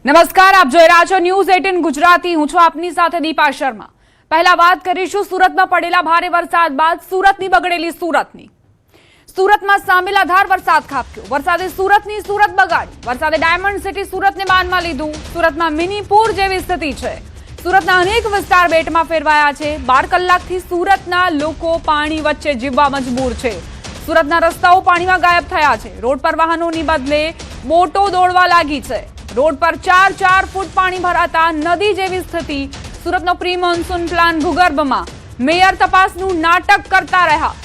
નમસ્કાર, આપ જોઈ રહ્યા છો ન્યૂઝ 18 ગુજરાતી। હું છું આપની સાથે દીપા શર્મા। પહેલા વાત કરીશું સુરતમાં પડેલા ભારે વરસાદ બાદ સુરતની બગડેલી સુરતમાં સામેલાધાર વરસાદ ખાબક્યો। વરસાદે સુરતની સુરત બગાડી। વરસાદે ડાયમંડ સિટી સુરતને બાનમાં લીધું। સુરતમાં મિની પૂર જેવી સ્થિતિ છે। સુરતના અનેક વિસ્તાર બેટમાં ફેરવાયા છે। 12 કલાકથી સુરતના લોકો પાણી વચ્ચે જીવવા મજબૂર છે। સુરતના રસ્તાઓ પાણીમાં ગાયબ થયા છે। રોડ પર વાહનોની બદલે બોટો દોડવા લાગી છે। રોડ પર 4 ફૂટ પાણી ભરાતા નદી જેવી સ્થિતિ। સુરતનો પ્રી મોન્સૂન પ્લાન ભૂગર્ભમાં। મેયર તપાસનું નાટક કરતા રહ્યા।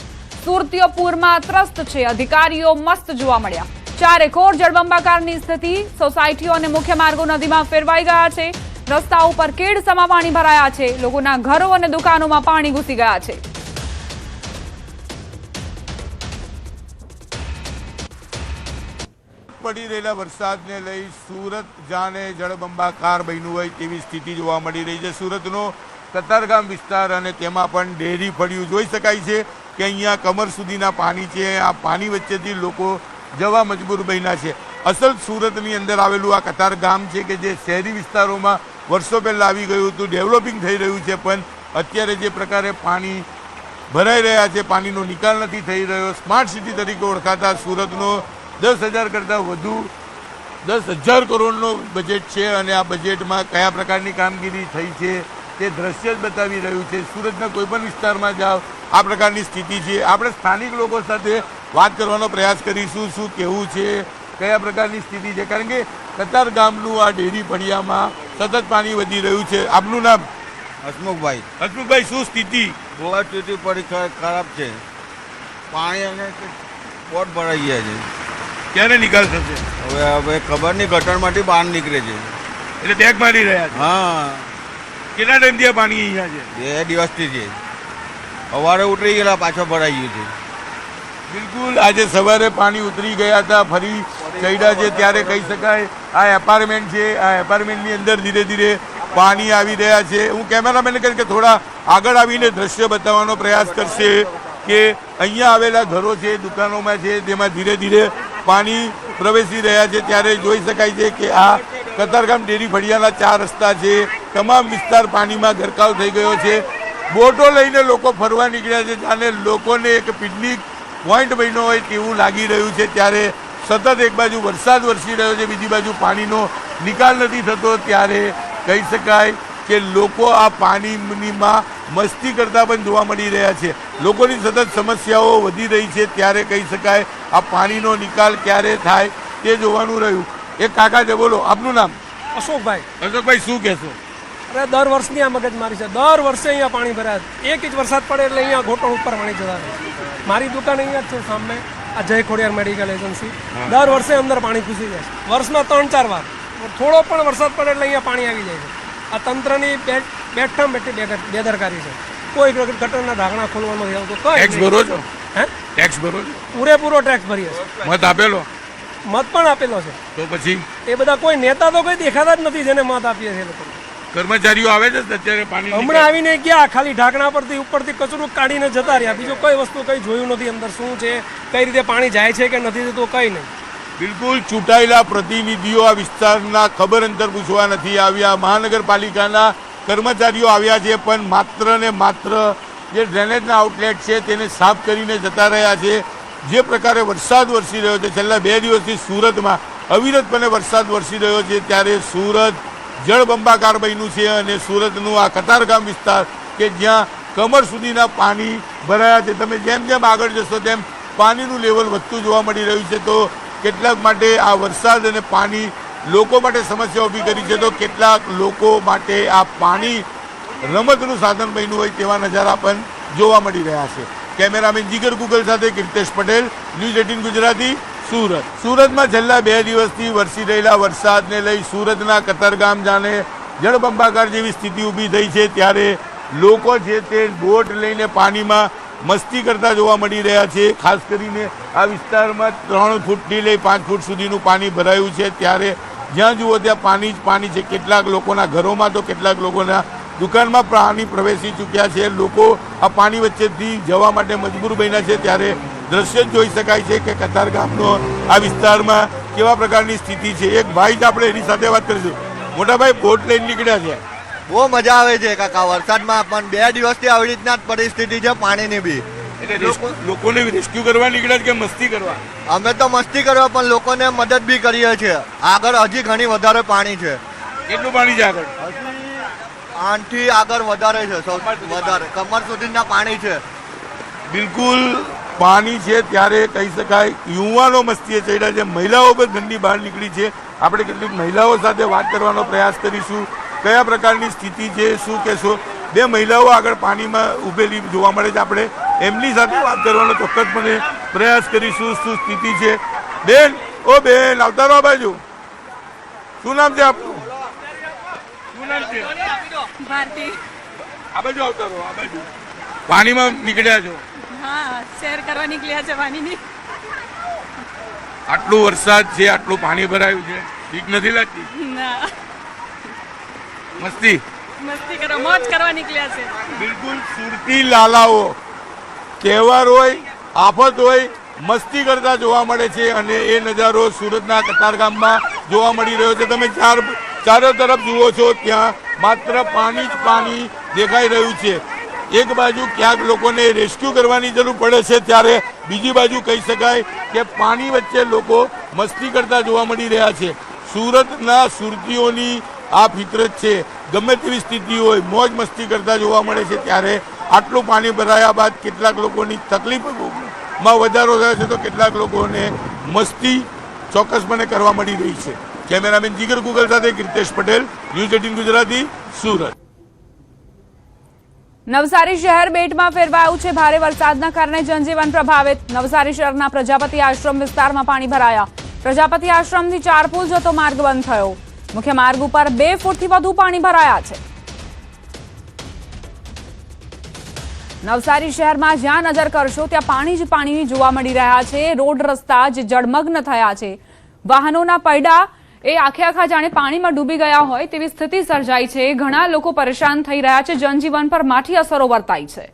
સુરતીઓ પૂરમાં ત્રસ્ત છે। અધિકારીઓ મસ્ત જોવા મળ્યા। ચારેકોર જળબંબાકારની સ્થિતિ। સોસાયટીઓ અને મુખ્ય માર્ગો નદીમાં ફેરવાઈ ગયા છે। રસ્તાઓ પર કેડસમાં પાણી ભરાયા છે। લોકોના ઘરો અને દુકાનોમાં પાણી ઘૂસી ગયા છે। પડી રહેલા વરસાદને લઈ સુરત જાણે જળબંબાકાર બન્યું હોય તેવી સ્થિતિ જોવા મળી રહી છે। સુરતનો કતારગામ વિસ્તાર અને તેમાં પણ ડેરી ફળિયું જોઈ શકાય છે કે અહીંયા કમર સુધીના પાણી છે। આ પાણી વચ્ચેથી લોકો જવા મજબૂર બન્યા છે। અસલ સુરતની અંદર આવેલું આ કતારગામ છે કે જે શહેરી વિસ્તારોમાં વર્ષો પહેલાં આવી ગયું હતું, ડેવલપિંગ થઈ રહ્યું છે, પણ અત્યારે જે પ્રકારે પાણી ભરાઈ રહ્યા છે, પાણીનો નિકાલ નથી થઈ રહ્યો। સ્માર્ટ સિટી તરીકે ઓળખાતા સુરતનો 10,000 કરતાં વધુ 10,000 કરોડનો બજેટ છે અને આ બજેટમાં કયા પ્રકારની કામગીરી થઈ છે તે દ્રશ્ય જ બતાવી રહ્યું છે। સુરતના કોઈપણ વિસ્તારમાં જાઓ આ પ્રકારની સ્થિતિ છે। આપણે સ્થાનિક લોકો સાથે વાત કરવાનો પ્રયાસ કરીશું, શું કહેવું છે, કયા પ્રકારની સ્થિતિ છે, કારણ કે કતારગામનું આ ડેરી ફળિયામાં સતત પાણી વધી રહ્યું છે। આપનું નામ? હસમુખભાઈ। હસમુખભાઈ, શું સ્થિતિ? ગોવા સ્થિતિ પડી ખરાબ છે। પાણી અને પોટ ભરાઈ ગયા છે। ક્યારે નિકાલ થશે? હવે ખબર નહીં, ગટરમાંથી બહાર નીકળે છે એટલે ટેગ મારી રહ્યા છે। હા, કેટલા ટાઈમથી આ પાણી અહીંયા છે? 2 દિવસથી છે। સવારે ઉતરી ગયેલા, પાછો ભરાઈ ગયું છે। બિલકુલ, આજે સવારે પાણી ઉતરી ગયા હતા, ફરી ચડ્યા છે ત્યારે કહી શકાય આ એપાર્ટમેન્ટ છે। આ એપાર્ટમેન્ટની અંદર ધીરે ધીરે પાણી આવી રહ્યા છે। હું કેમેરામેન કે થોડા આગળ આવીને દ્રશ્ય બતાવવાનો પ્રયાસ કરશે કે અહીંયા આવેલા ઘરો છે, દુકાનોમાં છે, તેમાં ધીરે ધીરે પાણી પ્રવેશી રહ્યા છે। ત્યારે જોઈ શકાય છે કે આ કતારગામ ડેરી ફળિયાના 4 રસ્તા છે, તમામ વિસ્તાર પાણીમાં ગરકાવ થઈ ગયો છે। બોટો લઈને લોકો ફરવા નીકળ્યા છે, જાણે લોકોને એક પિકનિક પોઈન્ટ બન્યો હોય તેવું લાગી રહ્યું છે। ત્યારે સતત એક બાજુ વરસાદ વરસી રહ્યો છે, બીજી બાજુ પાણીનો નિકાલ નથી થતો। ત્યારે કહી શકાય કે લોકો આ પાણીમાં મસ્તી કરતા પણ જોવા મળી રહ્યા છે। લોકોની સતત સમસ્યાઓ વધી રહી છે। ત્યારે કહી શકાય આ પાણીનો નિકાલ ક્યારે થાય તે જોવાનું રહ્યું। એક કાકા છે, બોલો, આપનું નામ? અશોકભાઈ। અશોકભાઈ, શું કહેશો? અરે દર વર્ષની આ મગજમારી છે। દર વર્ષે અહીંયા પાણી ભરાય। એક ઇંચ વરસાદ પડે એટલે અહીંયા ઘોટણ ઉપર પાણી જતા રહે। મારી દુકાન અહીંયા જ છે સામે, આ જય ખોડિયાર મેડિકલ એજન્સી। દર વર્ષે અંદર પાણી ઘૂસી જાય છે। વર્ષમાં 3-4 વાર થોડો પણ વરસાદ પડે એટલે અહીંયા પાણી આવી જાય છે। આ તંત્રની બેઠામ બેઠી બેદરકારી છે। કોઈ ગટરના ઢાંકણા ખોલવાનો નથી આવતો। ટેક્સ ભરો છો? હે, ટેક્સ ભરો છો? પૂરેપૂરો ટેક્સ ભરીએ છીએ। મત આપેલો? મત પણ આપેલો છે। તો પછી એ બધા કોઈ નેતા તો કોઈ દેખાતા જ નથી જેને મત આપીએ છીએ લોકો। કર્મચારીઓ આવે છે અત્યારે પાણી હમણાં આવીને ગયા, ખાલી ઢાંકણા પરથી ઉપરથી કચરું કાઢીને જતા રહ્યા। બીજું કોઈ વસ્તુ કઈ જોયું નથી અંદર શું છે, કઈ રીતે પાણી જાય છે કે નથી જતું, કઈ નહીં। બિલકુલ, ચૂંટાયેલા પ્રતિનિધિઓ આ વિસ્તારના ખબર અંતર પૂછવા નથી આવ્યા। મહાનગરપાલિકાના કર્મચારીઓ આવ્યા છે, પણ માત્ર ને માત્ર જે ડ્રેનેજના આઉટલેટ છે તેને સાફ કરીને જતા રહ્યા છે। જે પ્રકારે વરસાદ વરસી રહ્યો છે, છેલ્લા 2 દિવસથી સુરતમાં અવિરતપણે વરસાદ વરસી રહ્યો છે, ત્યારે સુરત જળબંબાકાર બન્યું છે। અને સુરતનું આ કતારગામ વિસ્તાર કે જ્યાં કમર સુધીના પાણી ભરાયા છે, તમે જેમ જેમ આગળ જશો તેમ પાણીનું લેવલ વધતું જોવા મળી રહ્યું છે। તો કેટલાક માટે આ વરસાદ અને પાણી લોકો માટે સમસ્યા ઊભી કરી છે, તો કેટલાક લોકો માટે આ પાણી રમતનું સાધન બન્યું હોય તેવા નજારા પણ જોવા મળી રહ્યા છે। કેમેરામેન જીગર ગુગલ સાથે કીર્તેશ પટેલ, ન્યૂઝ 18 ગુજરાતી, સુરત। સુરતમાં છેલ્લા 2 દિવસથી વરસી રહેલા વરસાદને લઈ સુરતના કતારગામ જાણે જળબંબાકાર જેવી સ્થિતિ ઊભી થઈ છે। ત્યારે લોકો છે તે બોટ લઈને પાણીમાં મસ્તી કરતા જોવા મળી રહ્યા છે। ખાસ કરીને આ વિસ્તારમાં 3 ફૂટથી લઈ 5 ફૂટ સુધીનું પાણી ભરાયું છે। ત્યારે જ્યાં જુઓ ત્યાં પાણી જ પાણી છે। કેટલાક લોકોના ઘરોમાં તો કેટલાક લોકોના દુકાનમાં પાણી પ્રવેશી ચૂક્યા છે। લોકો આ પાણી વચ્ચેથી જવા માટે મજબૂર બન્યા છે। ત્યારે દ્રશ્ય જોઈ શકાય છે કે કતારગામનો આ વિસ્તારમાં કેવા પ્રકારની સ્થિતિ છે। એક ભાઈ જ આપણે એની સાથે વાત કરીશું। મોટા ભાઈ બોટ લઈને નીકળ્યા છે, બહુ મજા આવે છે કાકા વરસાદમાં, પણ 2 દિવસથી આવી રીતના જ પરિસ્થિતિ છે પાણીની બી. એટલે લોકોને રેસ્ક્યુ કરવા નીકળ્યા કે મસ્તી કરવા? અમે તો મસ્તી કરવા પણ લોકોને મદદ બી કરીએ છીએ. આગળ હજી ઘણી વધારે પાણી છે. કેટલું પાણી છે આગળ? આનથી આગળ વધારે છે, સૌથી વધારે કમર સુધીના પાણી છે. બિલકુલ પાણી છે ત્યારે કહી શકાય યુવાનો મસ્તીએ ચડ્યા છે, મહિલાઓ પણ ઘરની બહાર નીકળી છે. આપણે કેટલીક મહિલાઓ સાથે વાત કરવાનો પ્રયાસ કરીશું, કયા પ્રકારની સ્થિતિ છે, શું કહેશો? 2 મહિલાઓ આગળ પાણીમાં ઉભેલી જોવા મળે છે, આપણે એમની સાથે વાત કરવાનો ચોક્કસપણે પ્રયાસ કરીશું. શું સ્થિતિ છે? બેન, ઓ બેન, આવતા રહો બાજુ. શું નામ છે આપનું? શું નામ છે? ભારતી. આ બાજુ આવતા રહો, આ બાજુ. પાણીમાં નીકળ્યા છો? હા, શેર કરવા નીકળ્યા છે પાણીની. આટલું વરસાદ છે, આટલું પાણી ભરાયું છે, બીક નથી લાગતી? ના, મસ્તી મસ્તી કરવા, મોજ કરવા નીકળ્યા છે. બિલકુલ સુરતી લાલાઓ, તહેવાર હોય, આફત હોય, મસ્તી કરતા જોવા મળે છે અને એ નજારો સુરતના કતારગામમાં જોવા મળી રહ્યો છે. તમે ચારો તરફ જુઓ છો, ત્યાં માત્ર પાણી જ પાણી દેખાઈ રહ્યું છે. એક બાજુ ક્યાંક લોકોને રેસ્ક્યુ કરવાની જરૂર પડે છે, ત્યારે બીજી બાજુ કહી શકાય કે પાણી વચ્ચે લોકો મસ્તી કરતા જોવા મળી રહ્યા છે. સુરતના સુરતીઓની આ ફિતરત છે, ગમે તેવી સ્થિતિ હોય મોજ મસ્તી કરતા જોવા મળે છે. ત્યારે આટલું પાણી ભરાયા બાદ કેટલાક લોકોની તકલીફમાં વધારો થયો છે, તો કેટલાક લોકોને મસ્તી ચોક્કસપણે કરવા મળી રહી છે. કેમેરામેન જીગર ગુગલ સાથે કીર્તેશ પટેલ, ન્યૂઝ 18 ગુજરાતી, સુરત. નવસારી શહેર બેટમાં ફેરવાયું છે. ભારે વરસાદના કારણે જનજીવન પ્રભાવિત. નવસારી શહેરના પ્રજાપતિ આશ્રમ વિસ્તારમાં પાણી ભરાયા. પ્રજાપતિ આશ્રમથી 4 પુલ જતો માર્ગ બંધ થયો. મુખ્ય માર્ગ ઉપર 2 ફૂટથી વધુ પાણી ભરાયા છે. નવસારી શહેરમાં જ્યાં નજર કરશો ત્યાં પાણી જ પાણી જોવા મળી રહ્યા છે. રોડ રસ્તા જ જળમગ્ન થયા છે. વાહનોના પૈડા એ આખા જાણે પાણીમાં ડૂબી ગયા હોય તેવી સ્થિતિ સર્જાઈ છે. ઘણા લોકો પરેશાન થઈ રહ્યા છે. જનજીવન પર માઠી અસરો વર્તાઈ છે.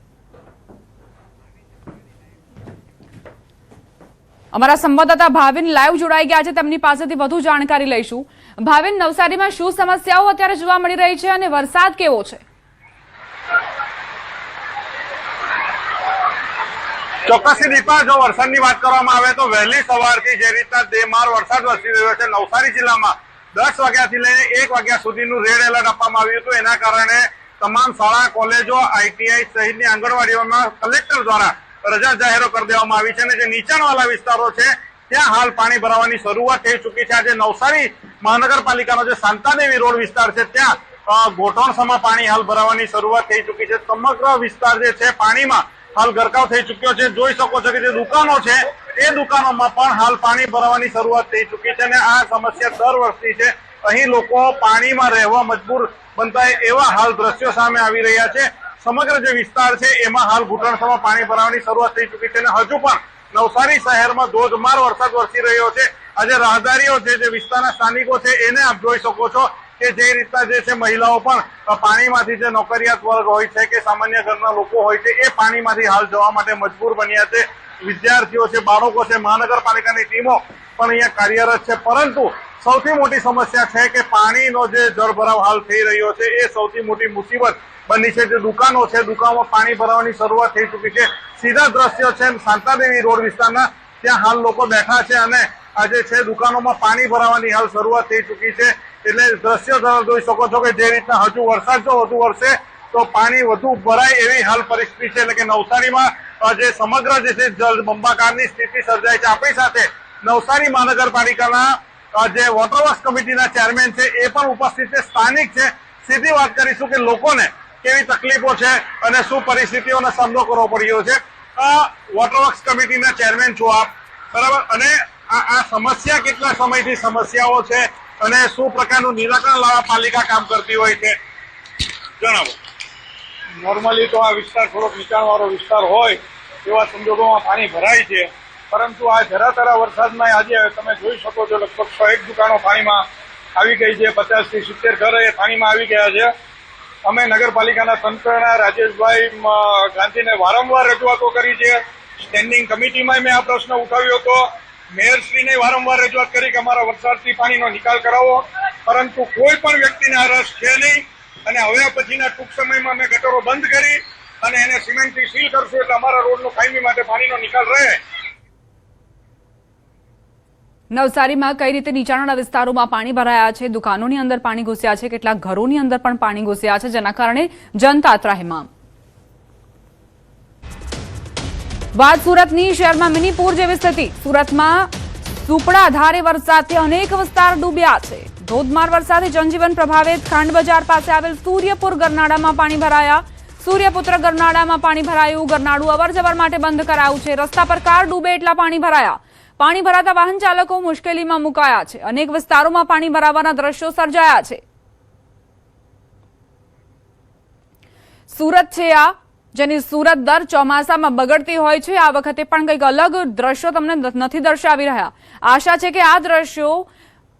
અમારા સંવાદદાતા ભાવિન લાઈવ જોડાઈ ગયા છે, તેમની પાસેથી વધુ જાણકારી લઈશું. ભાવિન, નવસારીમાં શું સમસ્યાઓ અત્યારે જોવા મળી રહી છે અને વરસાદ કેવો છે? ચોક્કસથી દીપા, જો વરસાદની વાત કરવામાં આવે તો વહેલી સવારથી જે રીતના દેમાર વરસાદ વરસી રહ્યો છે નવસારી જિલ્લામાં, 10 વાગ્યાથી લઈને 1 વાગ્યા સુધીનું રેડ એલર્ટ આપવામાં આવ્યું હતું. એના કારણે તમામ શાળા, કોલેજો, આઈટીઆઈ સહિતની આંગણવાડીઓમાં કલેક્ટર દ્વારા રજા જાહેર કરી દેવામાં આવી છે અને જે નીચાણવાળા વિસ્તારો છે ત્યાં હાલ પાણી ભરાવાની શરૂઆત થઈ ચૂકી છે. આજે નવસારી મહાનગરપાલિકાનો જે શાંતાદેવી રોડ વિસ્તાર છે ત્યાં ઘોટણસામાં પાણી હાલ ભરાવાની શરૂઆત થઈ ચૂકી છે. સમગ્ર વિસ્તાર જે છે પાણીમાં હાલ ગરકાવ થઈ ચુક્યો છે. જોઈ શકો છો કે જે દુકાનો છે એ દુકાનોમાં પણ હાલ પાણી ભરાવાની શરૂઆત થઈ ચૂકી છે અને આ સમસ્યા દર વર્ષની છે. અહીં લોકો પાણીમાં રહેવા મજબૂર બનતા એવા હાલ દ્રશ્યો સામે આવી રહ્યા છે. સમગ્ર જે વિસ્તાર છે એમાં હાલ ઘૂંટણસામાં પાણી ભરાવાની શરૂઆત થઈ ચૂકી છે અને હજુ પણ નવસારી શહેરમાં ધોધમાર વરસાદ વરસી રહ્યો છે. આજે રાહદારીઓ છે, જે વિસ્તારના સ્થાનિકો છે, એને આપ જોઈ શકો છો કે જે રીતના જે છે મહિલાઓ પણ પાણીમાંથી, જે નોકરિયાત વર્ગ હોય છે કે સામાન્ય ઘરના લોકો હોય છે, એ પાણીમાંથી હાલ જવા માટે મજબૂર બન્યા છે. વિદ્યાર્થીઓ છે, બાળકો છે, મહાનગરપાલિકાની ટીમો પણ અહીંયા કાર્યરત છે. પરંતુ સૌથી મોટી સમસ્યા છે કે પાણીનો જે જળભરાવ હાલ થઈ રહ્યો છે એ સૌથી મોટી મુસીબત બની છે. જે દુકાનો છે, દુકાનોમાં પાણી ભરાવાની શરૂઆત થઈ ચૂકી છે. સીધા દ્રશ્યો છે શાંતાદેવી રોડ વિસ્તારના, ત્યાં હાલ લોકો બેઠા છે અને આજે છે દુકાનોમાં પાણી ભરાવાની હાલ શરૂઆત થઈ ચૂકી છે. એટલે દ્રશ્યો જોઈ શકો છો કે જે રીતના હજુ વરસાદ જો વધુ વરસે તો પાણી વધુ ભરાય એવી હાલ પરિસ્થિતિ છે. એટલે કે નવસારીમાં જે સમગ્ર જે છે જળબંબાકારની સ્થિતિ સર્જાય છે. આપણી સાથે નવસારી મહાનગરપાલિકાના જે વોટરવર્ક્સ કમિટીના ચેરમેન છે એ પણ ઉપસ્થિત છે, સ્થાનિક છે. સીધી વાત કરીશું કે લોકોને કેવી તકલીફો છે અને શું પરિસ્થિતિઓનો સામનો કરવો પડ્યો છે. વોટરવર્ક્સ કમિટીના ચેરમેન છો આપ, બરાબર, અને આ સમસ્યા કેટલા સમયથી સમસ્યાઓ છે અને શું પ્રકારનું નિરાકરણ લાવવા પાલિકા કામ કરતી હોય છે, જણાવો. નોર્મલી તો આ વિસ્તાર થોડોક નીચાણવાળો વિસ્તાર હોય એવા સંજોગોમાં પાણી ભરાય છે, પરંતુ આ ધરાતરા વરસાદમાં આજે તમે જોઈ શકો છો લગભગ 101 દુકાનો પાણીમાં આવી ગઈ છે. 50 થી 70 ઘર એ પાણીમાં આવી ગયા છે. અમે નગરપાલિકાના તંત્રના રાજેશભાઈ ગાંધીને વારંવાર રજૂઆતો કરી છે. સ્ટેન્ડિંગ કમિટીમાં મેં આ પ્રશ્ન ઉઠાવ્યો હતો. મેયરશ્રીને વારંવાર રજૂઆત કરી કે અમારા વરસાદથી પાણીનો નિકાલ કરાવો. પરંતુ કોઈ પણ વ્યક્તિને આ રસ છે નહીં અને હવે પછીના ટૂંક સમયમાં અમે ગટરો બંધ કરી અને એને સિમેન્ટથી સીલ કરશું એટલે અમારા રોડનો કાયમી માટે પાણીનો નિકાલ રહે. નવસારીમાં કઈ રીતે નીચાણવાળા વિસ્તારોમાં પાણી ભરાયા છે, દુકાનોની અંદર પાણી ઘૂસ્યા છે, કેટલાક ઘરોની અંદર પણ પાણી ઘૂસ્યા છે, જેના કારણે જનતા ત્રાહિમામ. વાત સુરતની. શહેરમાં મિની પૂર જેવી સ્થિતિ. સુરતમાં સુપડા ધારે વરસાદથી અનેક વિસ્તાર ડૂબ્યા છે. ધોધમાર વરસાદથી જનજીવન પ્રભાવિત. ખાંડ બજાર પાસે આવેલ સૂર્યપુર ગરનાળામાં પાણી ભરાયા. સૂર્યપુત્ર ગરનાળામાં પાણી ભરાયું. ગરનાળું અવરજવર માટે બંધ કરાયું છે. રસ્તા પર કાર ડૂબે એટલા પાણી ભરાયા. પાણી ભરાતા વાહન ચાલકો મુશ્કેલીમાં મુકાયા છે. અનેક વિસ્તારોમાં પાણી ભરાવાના દ્રશ્યો સર્જાયા છે. સુરત છે આ, જેની સુરત દર ચોમાસામાં બગડતી હોય છે. આ વખતે પણ કંઈક અલગ દ્રશ્યો તમને નથી દર્શાવી રહ્યા. આશા છે કે આ દ્રશ્યો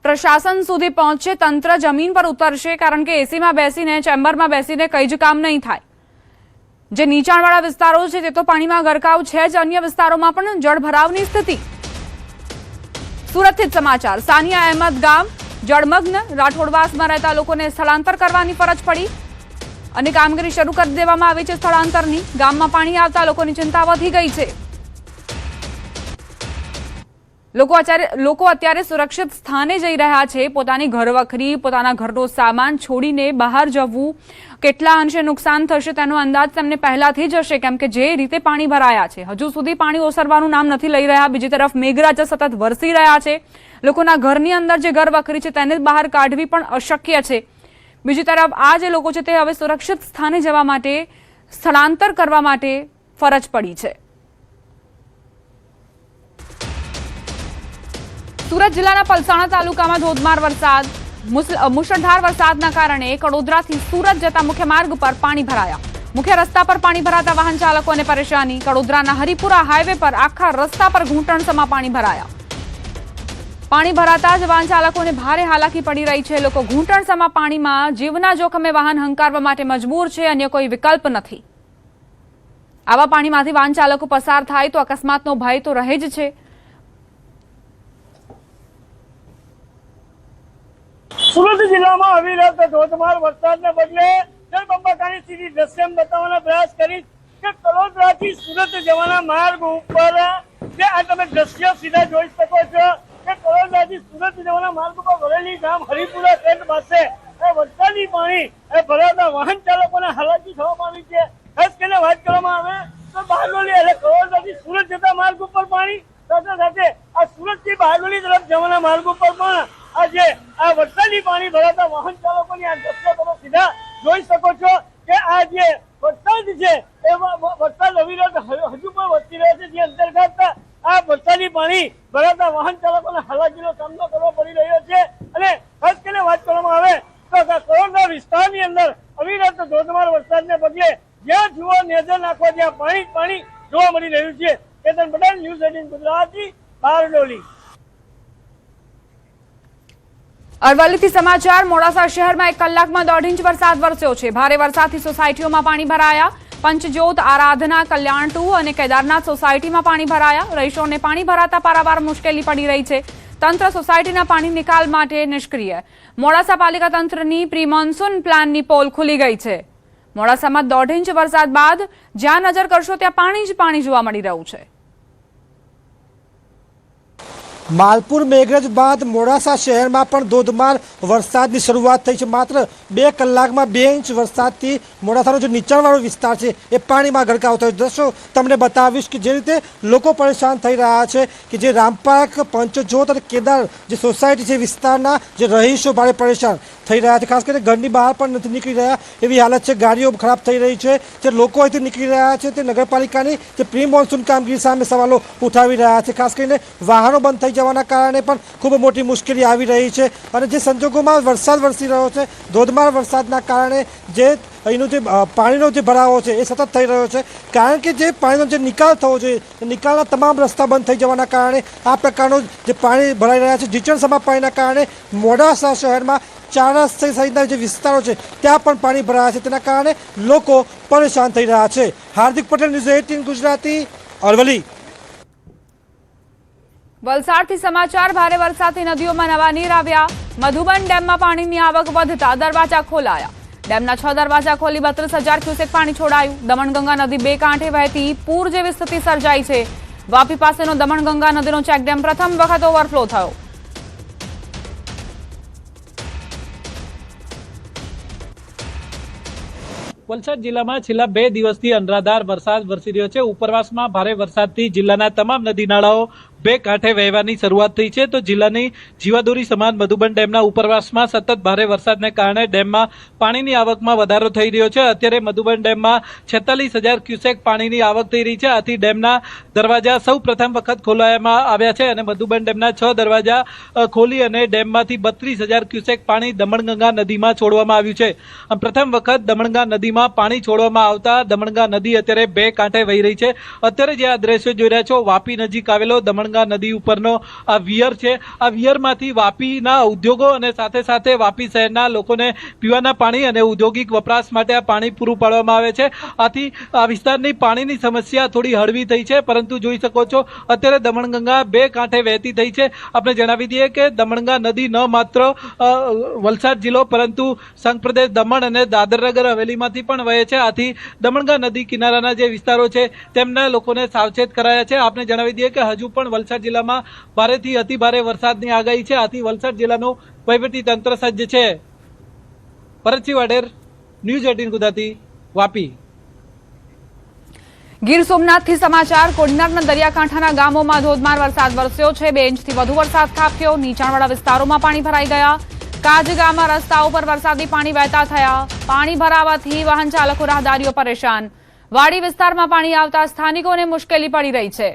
પ્રશાસન સુધી પહોંચશે, તંત્ર જમીન પર ઉતરશે, કારણ કે એસીમાં બેસીને, ચેમ્બરમાં બેસીને કંઈ જ કામ નહીં થાય. જે નીચાણવાળા વિસ્તારો છે તે તો પાણીમાં ગરકાવ છે જ, અન્ય વિસ્તારોમાં પણ જળભરાવની સ્થિતિ. સુરતથી જ સમાચાર. સાનિયા અહેમદ ગામ જળમગ્ન. રાઠોડવાસમાં રહેતા લોકોને સ્થળાંતર કરવાની ફરજ પડી અને કામગીરી શરૂ કરી દેવામાં આવી છે સ્થળાંતરની. ગામમાં પાણી આવતા લોકોની ચિંતા વધી ગઈ છે. લોકો અત્યારે સુરક્ષિત સ્થાને જઈ રહ્યા છે. પોતાની ઘરવખરી, પોતાના ઘરનો સામાન છોડીને બહાર જવું કેટલા અંશે નુકસાન થશે તેનો અંદાજ તેમને પહેલાથી જ હશે, કેમ કે જે રીતે પાણી ભરાયા છે હજુ સુધી પાણી ઓસરવાનું નામ નથી લઈ રહ્યા. બીજી તરફ મેઘરાજા સતત વરસી રહ્યા છે. લોકોના ઘરની અંદર જે ઘરવખરી છે તેને બહાર કાઢવી પણ અશક્ય છે. બીજી તરફ આ જે લોકો છે તે હવે સુરક્ષિત સ્થાને જવા માટે, સ્થળાંતર કરવા માટે ફરજ પડી છે. સુરત જિલ્લાના પલસાણા તાલુકામાં ધોધમાર વરસાદ. મુશળધાર વરસાદના કારણે કડોદરાથી સુરત જતા મુખ્ય માર્ગ પર પાણી ભરાયા. મુખ્ય રસ્તા પર પાણી ભરાતા વાહન ચાલકોને પરેશાની. કડોદરાના હરિપુરા હાઈવે પર આખા રસ્તા પર ઘૂંટણસમાં પાણી ભરાયા. પાણી ભરાતા જ વાહન ચાલકોને ભારે હાલાકી પડી રહી છે. લોકો ઘૂંટણસમાં પાણીમાં જીવના જોખમે વાહન હંકારવા માટે મજબૂર છે. અન્ય કોઈ વિકલ્પ નથી. આવા પાણીમાંથી વાહન ચાલકો પસાર થાય તો અકસ્માતનો ભય તો રહે જ છે. સુરત જિલ્લામાં અવિરત ધોધમાર વરસાદને પગલે જળબંબાકારની સ્થિતિ દ્રશ્યમ બતાવવાનો પ્રયાસ કરી કે કડોદરાથી સુરત જવાના માર્ગ ઉપર જે આ તમે દ્રશ્ય સીધા જોઈ શકો છો કે કડોદરાથી સુરત જવાના માર્ગ ઉપર વરેલી ગામ હરિપુરા કેન્દ્ર પાસે વરસાદી પાણી ભરાતા વાહન ચાલકોને હાલાકી થવા પામી છે. ખાસ કરીને વાત કરવામાં આવે તો બારડોલી એટલે કડોદરાથી સુરત જતા માર્ગ ઉપર પાણી, સાથે સાથે આ સુરતથી બારડોલી તરફ જવાના માર્ગ ઉપર પણ આજે આ વરસાદી પાણી ભરાતા વાહન ચાલકોની આ દ્રશ્ય તમે સીધા જોઈ શકો છો કે આ જે વરસાદ છે એમાં વરસાદ અવિરત હજુ પણ વરસી રહ્યો છે, જે અંતર્ગત આ વરસાદી પાણી ભરાતા વાહન ચાલકોને હાલાકીનો સામનો કરવો પડી રહ્યો છે. અને ખાસ કરીને વાત કરવામાં આવે તો કડોદરા વિસ્તારની અંદર અવિરત ધોધમાર વરસાદને પગલે જ્યાં જુઓ નજર નાખવા ત્યાં પાણી પાણી જોવા મળી રહ્યું છે. કેતન પટેલ, ન્યૂઝ 18 ગુજરાતી, બારડોલી. અરવલ્લીથી સમાચાર. મોડાસા શહેરમાં 1 કલાકમાં 1.5 ઇંચ વરસાદ વરસ્યો છે. ભારે વરસાદથી સોસાયટીઓમાં પાણી ભરાયા. પંચજ્યોત, આરાધના, કલ્યાણ 2 અને કેદારનાથ સોસાયટીમાં પાણી ભરાયા. રહીશોને પાણી ભરાતા પારાવાર મુશ્કેલી પડી રહી છે. તંત્ર સોસાયટીના પાણી નિકાલ માટે નિષ્ક્રિય. મોડાસા પાલિકા તંત્રની પ્રી મોન્સૂન પ્લાનની પોલ ખુલી ગઈ છે. મોડાસામાં 1.5 ઇંચ વરસાદ બાદ જ્યાં નજર કરશો ત્યાં પાણી જ પાણી જોવા મળી રહ્યું છે. માલપુર મેઘરજ બાદ મોડાસા શહેરમાં પણ ધોધમાર વરસાદની શરૂઆત થઈ છે. માત્ર 2 કલાકમાં 2 ઇંચ વરસાદથી મોડાસાનો જે નીચાણવાળો વિસ્તાર છે એ પાણીમાં ગરકાવ થયો. દ્રશ્યો તમને બતાવીશ કે જે રીતે લોકો પરેશાન થઈ રહ્યા છે, કે જે રામપાર્ક, પંચજ્યોત અને કેદાર જે સોસાયટી છે વિસ્તારના જે રહીશો ભારે પરેશાન થઈ રહ્યા છે. ખાસ કરીને ઘરની બહાર પણ નથી નીકળી રહ્યા એવી હાલત છે. ગાડીઓ ખરાબ થઈ રહી છે. જે લોકો અહીંથી નીકળી રહ્યા છે તે નગરપાલિકાની જે પ્રી મોન્સૂન કામગીરી સામે સવાલો ઉઠાવી રહ્યા છે. ખાસ કરીને વાહનો બંધ થઈ જવાના કારણે પણ ખૂબ મોટી મુશ્કેલી આવી રહી છે. અને જે સંજોગોમાં વરસાદ વરસી રહ્યો છે, ધોધમાર વરસાદના કારણે જે અહીંનો જે પાણીનો જે ભરાવો છે એ સતત થઈ રહ્યો છે. કારણ કે જે પાણીનો જે નિકાલ થવો જોઈએ, નિકાલના તમામ રસ્તા બંધ થઈ જવાના કારણે આ પ્રકારનું જે પાણી ભરાઈ રહ્યા છે. જીચણસમા પાણીના કારણે મોડાસા શહેરમાં 4 રસ્તા સહિતના જે વિસ્તારો છે ત્યાં પણ પાણી ભરાયા છે. તેના કારણે લોકો પરેશાન થઈ રહ્યા છે. હાર્દિક પટેલ, ન્યૂઝ 18 ગુજરાતી, અરવલ્લી. વલસાડથી સમાચાર. ભારે વરસાદથી નદીઓમાં નવા નીર આવ્યા. મધુબન ડેમમાં પાણીની આવક વધતા દરવાજા ખોલાયા. ડેમના 6 દરવાજા ખોલી 32,000 ક્યુસેક પાણી છોડાયું. દમણગંગા નદી બે કાંઠે વહેતી પૂર જેવી સ્થિતિ સર્જાઈ છે. વાપી પાસેનો દમણગંગા નદીનો ચેકડેમ પ્રથમ વખત ઓવરફ્લો થયો. વલસાડ જિલ્લામાં છેલ્લા 2 દિવસથી અનરાધાર વરસાદ વરસી રહ્યો છે. ઉપરવાસમાં ભારે વરસાદથી જિલ્લાના તમામ નદી નાળાઓ બે કાંઠે વહેવાની શરૂઆત થઈ છે. તો જિલ્લાની જીવાદોરી સમાન મધુબન ડેમના ઉપરવાસમાં સતત ભારે વરસાદને કારણે ડેમમાં પાણીની આવકમાં વધારો થઈ રહ્યો છે. અત્યારે મધુબન ડેમમાં 46,000 ક્યુસેક પાણીની આવક થઈ રહી છે. આથી ડેમના દરવાજા સૌ પ્રથમ વખત ખોલવામાં આવ્યા છે અને મધુબન ડેમના 6 દરવાજા ખોલી અને ડેમમાંથી 32,000 ક્યુસેક પાણી દમણગંગા નદીમાં છોડવામાં આવ્યું છે. પ્રથમ વખત દમણગંગા નદીમાં પાણી છોડવામાં આવતા દમણગંગા નદી અત્યારે બે કાંઠે વહી રહી છે. અત્યારે જે આ દ્રશ્યો જોઈ રહ્યા છો, વાપી નજીક આવેલો દમણગંગા નદી ઉપરનો આ વિયર છે. આ વિયરમાંથી વાપીના ઉદ્યોગો અને સાથે સાથે વાપી શહેરના લોકોને પીવાના પાણી અને ઔદ્યોગિક વપરાશ માટે આ પાણી પૂરું પાડવામાં આવે છે. આથી આ વિસ્તારની પાણીની સમસ્યા થોડી હળવી થઈ છે. પરંતુ જોઈ શકો છો અત્યારે દમણગંગા બે કાંઠે વહેતી થઈ છે. આપણે જણાવી દઈએ કે દમણગંગા નદી ન માત્ર વલસાડ જિલ્લો પરંતુ સંઘ પ્રદેશ દમણ અને દાદરનગર હવેલીમાંથી પણ વહે છે. આથી દમણગંગા નદી કિનારાના જે વિસ્તારો છે તેમના લોકોને સાવચેત કરાયા છે. આપણે જણાવી દઈએ કે હજુ પણ વલસાડ જિલ્લામાં ભારેથી અતિ ભારે વરસાદની આગાહી છે. આથી વલસાડ જિલ્લાનું વહીવટી તંત્ર સજ્જ છે. ભરતસિંહ વાડેર, ન્યૂઝ 18 ગુજરાતી, વાપી. ગીર સોમનાથથી સમાચાર. કોડીનારના દરિયાકાંઠાના ગામોમાં ધોધમાર વરસાદ વરસ્યો છે. 2 ઇંચથી વધુ વરસાદ ખાબક્યો. નીચાણવાળા વિસ્તારોમાં પાણી ભરાઈ ગયા. કાજ ગામમાં રસ્તાઓ પર વરસાદી પાણી વહેતા થયા. પાણી ભરાવાથી વાહન ચાલકો રાહદારીઓ પરેશાન. વાડી વિસ્તારમાં પાણી આવતા સ્થાનિકોને મુશ્કેલી પડી રહી છે.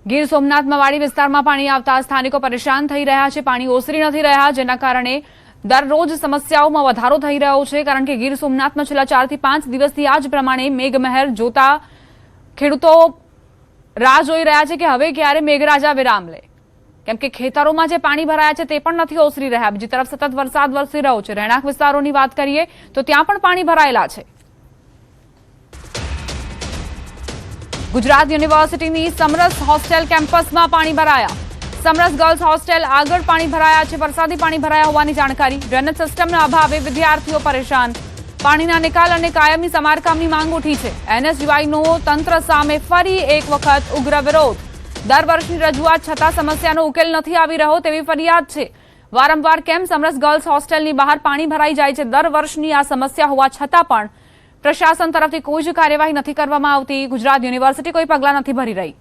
ગીર સોમનાથમાં વાડી વિસ્તારમાં પાણી આવતા સ્થાનિકો પરેશાન થઈ રહ્યા છે. પાણી ઓસરી નથી રહ્યા, જેના કારણે દરરોજ સમસ્યાઓમાં વધારો થઈ રહ્યો છે. કારણ કે ગીર સોમનાથમાં છેલ્લા 4 થી 5 દિવસથી આ જ પ્રમાણે મેઘમહેર જોતા ખેડૂતો રાહ જોઈ રહ્યા છે કે હવે ક્યારે મેઘરાજા વિરામ લે, કેમ કે ખેતરોમાં જે પાણી ભરાયા છે તે પણ નથી ઓસરી રહ્યા. બીજી તરફ સતત વરસાદ વરસી રહ્યો છે. રહેણાંક વિસ્તારોની વાત કરીએ તો ત્યાં પણ પાણી ભરાયેલા છે. ગુજરાત યુનિવર્સિટીની સમરસ હોસ્ટેલ કેમ્પસમાં પાણી ભરાયા. સમરસ ગર્લ્સ હોસ્ટેલ આગળ પાણી ભરાયા છે. વરસાદી પાણી ભરાયા હોવાની જાણકારી. ડ્રેનેજ સિસ્ટમના અભાવે વિદ્યાર્થીઓ પરેશાન. પાણીના નિકાલ અને કાયમી સમારકામની માંગ ઉઠી છે. એનએસયુઆઈનો તંત્ર સામે ફરી એક વખત ઉગ્ર વિરોધ. દર વર્ષની રજૂઆત છતાં સમસ્યાનો ઉકેલ નથી આવી રહ્યો તેવી ફરિયાદ છે. વારંવાર કેમ સમરસ ગર્લ્સ હોસ્ટેલની બહાર પાણી ભરાઈ જાય છે? દર વર્ષની આ સમસ્યા હોવા છતાં પણ પ્રશાસન તરફથી કોઈ જ કાર્યવાહી નથી કરવામાં આવતી. ગુજરાત યુનિવર્સિટી કોઈ પગલાં નથી ભરી રહી.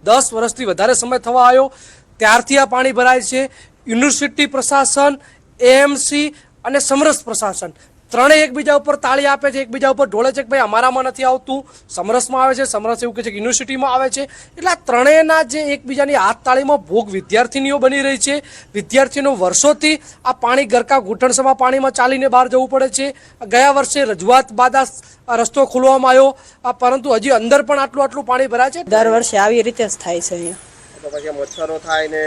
10 વર્ષથી વધારે સમય થવા આવ્યો ત્યારથી આ પાણી ભરાય છે. યુનિવર્સિટી પ્રશાસન, એએમસી અને સમરસ પ્રશાસન ત્રણેય એકબીજા ઉપર તાળી આપે છે, એકબીજા ઉપર ઢોળે છે કે ભાઈ અમારામાં નથી આવતું, સમરસમાં આવે છે, સમરસ એવું કહે છે કે યુનિવર્સિટીમાં આવે છે. એટલે આ ત્રણેયના જે એકબીજાની હાથ તાળીમાં ભોગ વિદ્યાર્થીનીઓ બની રહી છે. વિદ્યાર્થીઓ વર્ષોથી આ પાણી ગરકા ઘૂંટણસમાં પાણીમાં ચાલીને બહાર જવું પડે છે. ગયા વર્ષે રજૂઆત બાદ આ રસ્તો ખોલવામાં આવ્યો, પરંતુ હજી અંદર પણ આટલું પાણી ભરાય છે. દર વર્ષે આવી રીતે જ થાય છે અહીંયા. તો પછી મચ્છરો થાય ને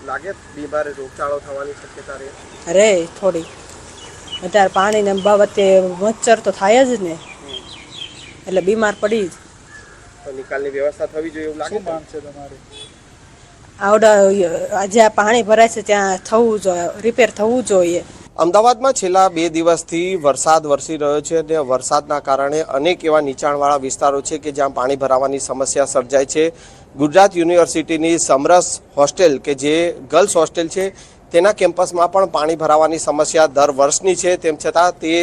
લાગે બીમાર રોગચાળો થવાની શક્યતા રહે? અરે થોડી અત્યારે પાણીને બાબતે મચ્છર તો થાય જ ને, એટલે બીમાર પડી જ. તો નિકાલની વ્યવસ્થા થવી જોઈએ એવું લાગે છે તમારે? આવડા જ્યાં પાણી ભરાય છે ત્યાં થવું જોઈએ, રિપેર થવું જોઈએ. અમદાવાદમાં છેલ્લા 2 દિવસથી વરસાદ વરસી રહ્યો છે અને વરસાદના કારણે અનેક એવા નીચાણવાળા વિસ્તારો છે કે જ્યાં પાણી ભરાવાની સમસ્યા સર્જાય છે. ગુજરાત યુનિવર્સિટીની સમરસ હોસ્ટેલ કે જે ગર્લ્સ હોસ્ટેલ છે તેના કેમ્પસમાં પણ પાણી ભરાવાની સમસ્યા દર વર્ષની છે. તેમ છતાં તે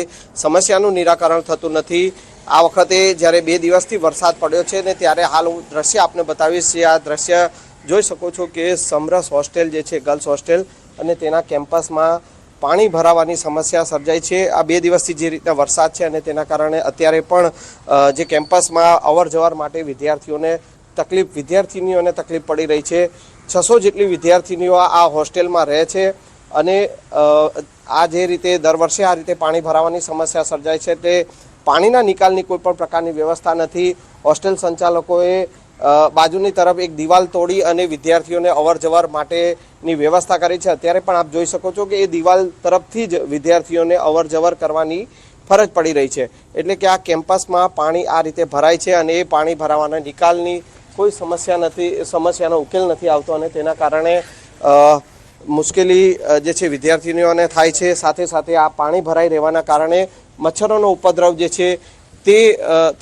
સમસ્યાનું નિરાકરણ થતું નથી. આ વખતે જ્યારે 2 દિવસથી વરસાદ પડ્યો છે ને ત્યારે હાલ હું દ્રશ્ય આપને બતાવીશ. આ દ્રશ્ય જોઈ શકો છો કે સમરસ હોસ્ટેલ જે છે ગર્લ્સ હોસ્ટેલ અને તેના કેમ્પસમાં પાણી ભરાવાની સમસ્યા સર્જાઈ છે. આ 2 દિવસથી જે રીતના વરસાદ છે અને તેના કારણે અત્યારે પણ જે કેમ્પસમાં અવર જવર માટે વિદ્યાર્થીનીઓને તકલીફ પડી રહી છે. 600 જેટલી વિદ્યાર્થીનીઓ આ હોસ્ટેલમાં રહે છે અને આ જે રીતે દર વર્ષે આ રીતે પાણી ભરાવાની સમસ્યા સર્જાય છે તે પાણીના નિકાલની કોઈ પણ પ્રકારની વ્યવસ્થા નથી. હોસ્ટેલ સંચાલકોએ બાજુની તરફ એક દિવાલ તોડી અને વિદ્યાર્થીઓને અવર જવર માટેની વ્યવસ્થા કરી છે. અત્યારે પણ આપ જોઈ શકો છો કે એ દિવાલ તરફથી જ વિદ્યાર્થીઓને અવર જવર કરવાની ફરજ પડી રહી છે. એટલે કે આ કેમ્પસમાં પાણી આ રીતે ભરાય છે અને એ પાણી ભરાવાના નિકાલની કોઈ સમસ્યાનો ઉકેલ નથી આવતો અને તેના કારણે મુશ્કેલી જે છે વિદ્યાર્થીનીઓને થાય છે. સાથે સાથે આ પાણી ભરાઈ રહેવાના કારણે મચ્છરોનો ઉપદ્રવ જે છે તે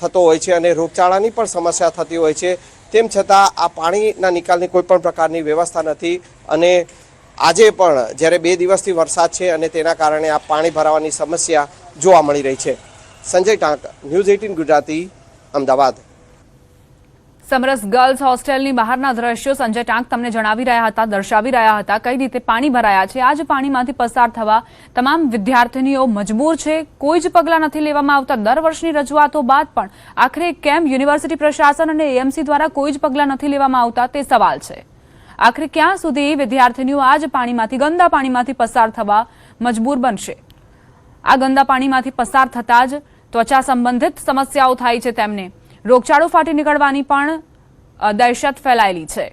થતો હોય છે અને રોગચાળાની પણ સમસ્યા થતી હોય છે. તેમ છતાં આ પાણીના નિકાલની કોઈ પણ પ્રકારની વ્યવસ્થા નથી અને આજે પણ જ્યારે 2 દિવસથી વરસાદ છે અને તેના કારણે આ પાણી ભરાવાની સમસ્યા જોવા મળી રહી છે. સંજય ટાંક, ન્યૂઝ 18 ગુજરાતી, અમદાવાદ. સમરસ ગર્લ્સ હોસ્ટેલની બહારના દ્રશ્યો સંજય ટાંક તમને દર્શાવી રહ્યા હતા કઈ રીતે પાણી ભરાયા છે. આ જ પાણીમાંથી પસાર થવા તમામ વિદ્યાર્થીનીઓ મજબૂર છે. કોઈ જ પગલાં નથી લેવામાં આવતા. દર વર્ષની રજૂઆતો બાદ પણ આખરે કેમ યુનિવર્સિટી પ્રશાસન અને એએમસી દ્વારા કોઈ જ પગલાં નથી લેવામાં આવતા તે સવાલ છે. આખરે ક્યાં સુધી વિદ્યાર્થીનીઓ આ જ પાણીમાંથી, ગંદા પાણીમાંથી પસાર થવા મજબૂર બનશે? આ ગંદા પાણીમાંથી પસાર થતાં જ ત્વચા સંબંધિત સમસ્યાઓ થાય છે તેમને. રોગચાળો ફાટી નીકળવાની પણ દહેશત ફેલાયેલી છે.